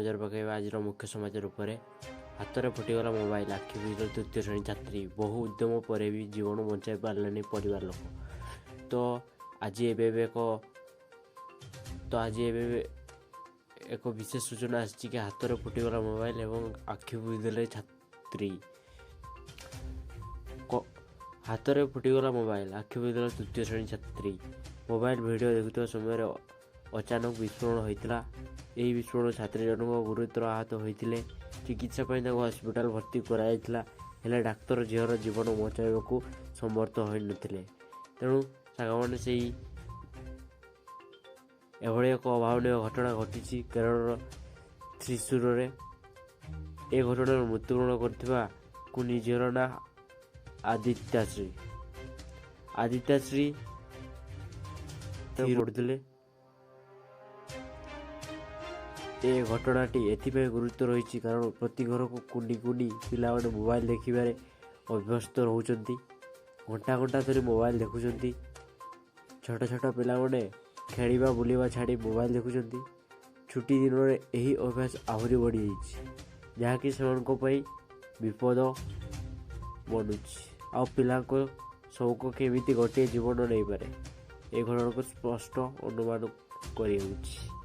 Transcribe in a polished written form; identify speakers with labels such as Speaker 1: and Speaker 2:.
Speaker 1: नजर पकाइबा आज मुख्य समाचार उपर हाथ में फुटीगला मोबाइल आखि बुझल तृतीय श्रेणी छात्री बहु उद्यम पर भी जीवन बचाई पारे परिवार लोक तो आज एक विशेष सूचना आसी हाथ में फुटीगला मोबाइल एवं आखि बुझल छात्री हाथ में फुटीगला मोबाइल आखि बुझल तृतीय श्रेणी छात्री मोबाइल वीडियो देखुवा समय अचानक विस्फोरण होता। यही विस्फोरण छात्री जनक गुरुतर आहत होते चिकित्सा हस्पिटाल भर्ती कराइला हेले डाक्तर झीवर जीवन बचाइबा समर्थ हो नथिले। तेणु सांगमाने से एभली एक अभावनीय घटना घटी केरल त्रिशूर में ए घटना मृत्युवरण करथिबा कुनी झीवर ना आदित्याश्री पढ़ुले। ए घटनाटी एथिपाई गुरुत्व रही कारण प्रति घर को कुंडी कुंडी पिला मोबाइल देखिबारे अभ्यस्त रहउचंती घंटा घंटा धरी मोबाइल देखुचंती। छोट छोट पिला खेलिबा बुलिबा छाड़ी मोबाइल देखुचंती। छुट्टी दिन में यही अभ्यास आहरी बढ़ी जाइछि जहाँकि सेमानक पई विपद बनुछि आ पिला को सबको केमिति गोटे जीवन नहीं पारे ए घटना को स्पष्ट अनुमान करि होउछि।